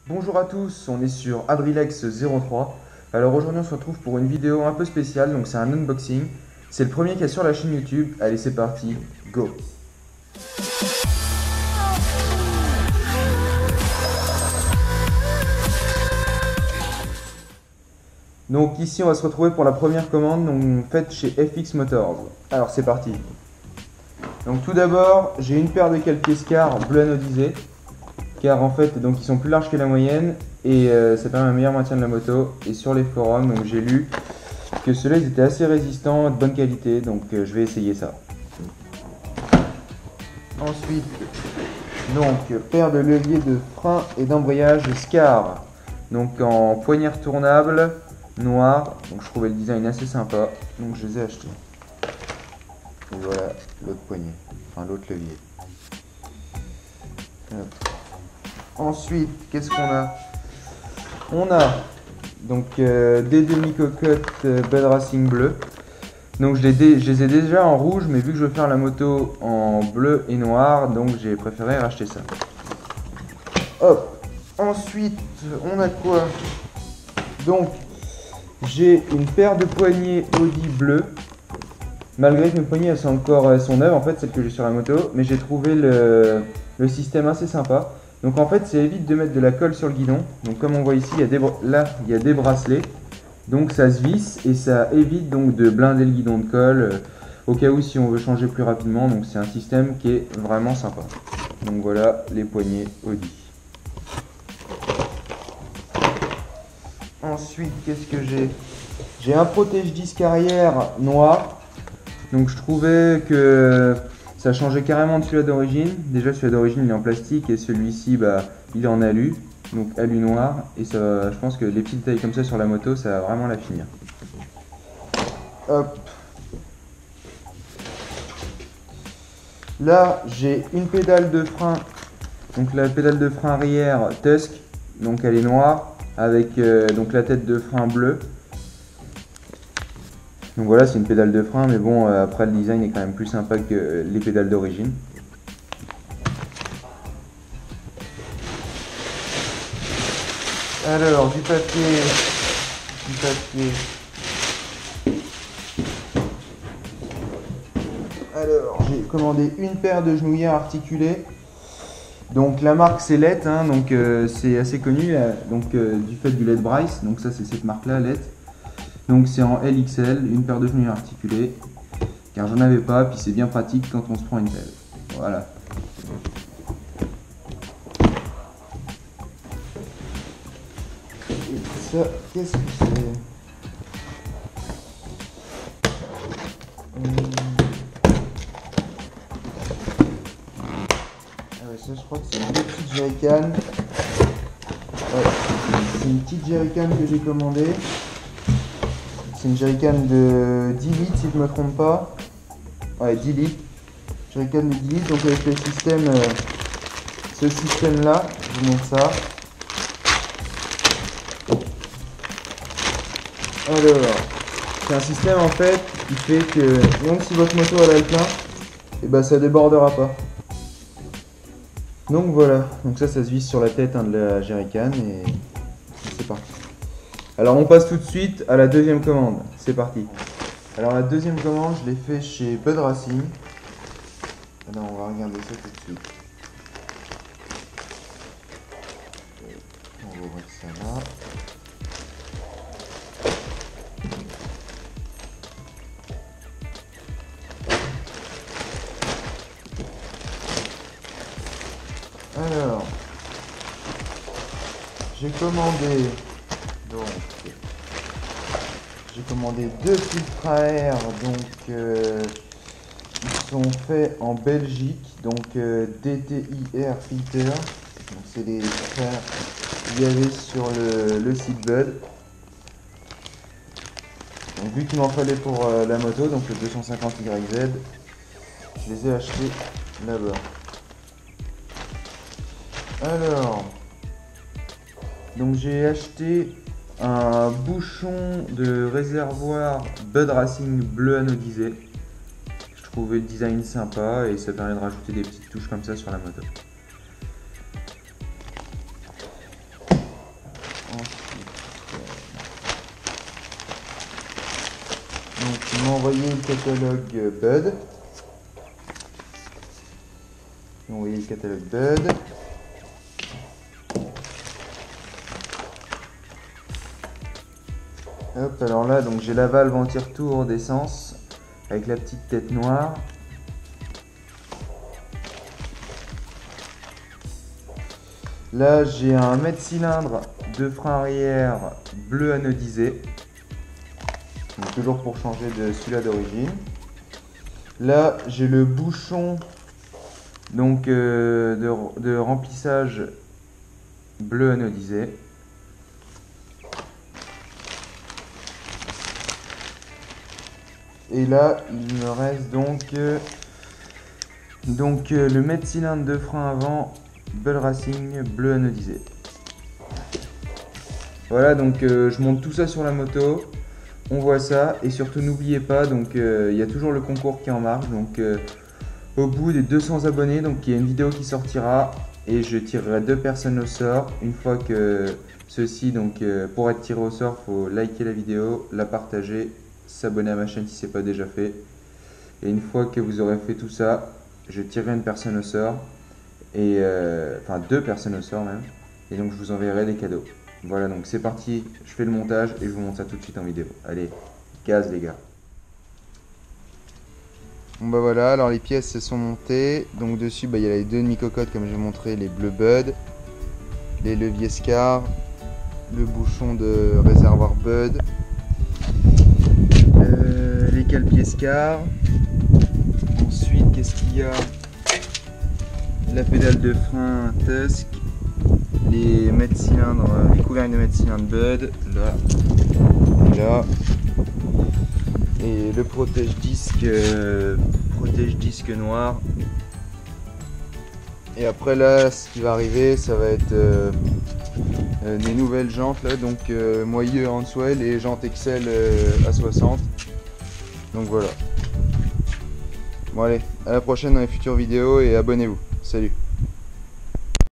Bonjour à tous, on est sur Adrilex03. Alors aujourd'hui on se retrouve pour une vidéo un peu spéciale, donc c'est un unboxing. C'est le premier qui est sur la chaîne YouTube. Allez c'est parti, go! Donc ici on va se retrouver pour la première commande donc, faite chez FX Motors. Alors c'est parti. Donc tout d'abord j'ai une paire de cale-pieds Scar bleu anodisé. Car en fait donc ils sont plus larges que la moyenne et ça permet un meilleur maintien de la moto. Et sur les forums donc j'ai lu que ceux-là ils étaient assez résistants, de bonne qualité, donc je vais essayer ça. Ensuite donc paire de leviers de frein et d'embrayage Scar, donc en poignée retournable noir, donc je trouvais le design assez sympa donc je les ai achetés. Et voilà l'autre poignée, enfin l'autre levier. Hop. Ensuite, qu'est-ce qu'on a? On a donc des demi-cocottes Bud Racing bleu. Donc je les ai déjà en rouge, mais vu que je veux faire la moto en bleu et noir, donc j'ai préféré racheter ça. Hop. Ensuite, on a quoi? Donc j'ai une paire de poignées Audi bleu. Malgré que mes poignées elles sont neuves en fait, celles que j'ai sur la moto, mais j'ai trouvé le système assez sympa. Donc en fait, ça évite de mettre de la colle sur le guidon. Donc comme on voit ici, là, il y a des bracelets. Donc ça se visse et ça évite donc de blinder le guidon de colle au cas où si on veut changer plus rapidement. Donc c'est un système qui est vraiment sympa. Donc voilà les poignées Audi. Ensuite, qu'est-ce que j'ai? J'ai un protège-disque arrière noir. Donc je trouvais que ça changeait carrément de celui-là d'origine. Déjà celui-là d'origine il est en plastique et celui-ci bah, il est en alu. Donc alu noir. Et ça, je pense que les petits détails comme ça sur la moto ça va vraiment la finir. Hop. Là j'ai une pédale de frein. Donc la pédale de frein arrière Tusk. Donc elle est noire avec donc la tête de frein bleue. Donc voilà, c'est une pédale de frein, mais bon, après le design est quand même plus sympa que les pédales d'origine. Alors, du papier. Alors, j'ai commandé une paire de genouillères articulées. Donc la marque c'est LED, hein, donc c'est assez connu, du fait du LED Bryce. Donc ça c'est cette marque-là, LED. Donc c'est en LXL, une paire de genouillères articulées, car j'en avais pas, puis c'est bien pratique quand on se prend une pelle. Voilà. Et ça, qu'est-ce que c'est? Ah ouais, ça je crois que c'est une petite jerrycan. Ouais, c'est une petite jerrycan que j'ai commandée. C'est une jerrycan de 10 litres si je ne me trompe pas. Ouais, 10 litres. Jerrycan de 10 litres, donc avec le système, ce système là, je vous montre ça. Alors, c'est un système en fait qui fait que même si votre moto elle a le plein, et ben ça débordera pas. Donc voilà, donc ça se visse sur la tête de la jerrycan et c'est parti. Alors on passe tout de suite à la deuxième commande, c'est parti. Alors la deuxième commande, je l'ai fait chez Bud Racing. Alors on va regarder ça tout de suite. On va ouvrir ça là. Alors, j'ai commandé deux filtres à air, donc ils sont faits en Belgique, donc DTI Air Filter. Donc c'est les frères qu'il y avait sur le site Bud. Donc vu qu'il m'en fallait pour la moto, donc le 250YZ, je les ai achetés là-bas. Alors, donc j'ai acheté un bouchon de réservoir Bud Racing bleu anodisé. Je trouvais le design sympa et ça permet de rajouter des petites touches comme ça sur la moto. Ensuite, donc ils m'ont envoyé le catalogue Bud. Ils m'ont envoyé le catalogue Bud. Hop, alors là, donc j'ai la valve anti-retour d'essence avec la petite tête noire. Là, j'ai un mètre cylindre de frein arrière bleu anodisé. Donc, toujours pour changer de celui-là d'origine. Là, j'ai le bouchon donc, de remplissage bleu anodisé. Et là, il me reste donc le mètre cylindre de frein avant Bud Racing bleu anodisé. Voilà, donc je monte tout ça sur la moto. On voit ça et surtout n'oubliez pas, donc il y a toujours le concours qui est en marche. Donc au bout des 200 abonnés, donc il y a une vidéo qui sortira et je tirerai 2 personnes au sort. Une fois que ceci, donc pour être tiré au sort, faut liker la vidéo, la partager, s'abonner à ma chaîne si ce n'est pas déjà fait. Et une fois que vous aurez fait tout ça, je tirerai une personne au sort. Et enfin 2 personnes au sort même. Et donc je vous enverrai des cadeaux. Voilà, donc c'est parti, je fais le montage et je vous montre ça tout de suite en vidéo. Allez, gaz les gars. Bon bah voilà, alors les pièces se sont montées. Donc dessus, bah, il y a les 2 demi-cocottes comme j'ai montré, les bleus Bud, les leviers Scar, le bouchon de réservoir Bud, les cale-pieds Scar. Ensuite, qu'est-ce qu'il y a? La pédale de frein Tusk, les mètres cylindres, les couvercles de mètres cylindres Bud, là, et là, et le protège-disque noir. Et après là, ce qui va arriver, ça va être des nouvelles jantes là, donc moyeu Hanswell et jantes Excel à 60. Donc voilà. Bon allez, à la prochaine dans les futures vidéos et abonnez-vous. Salut.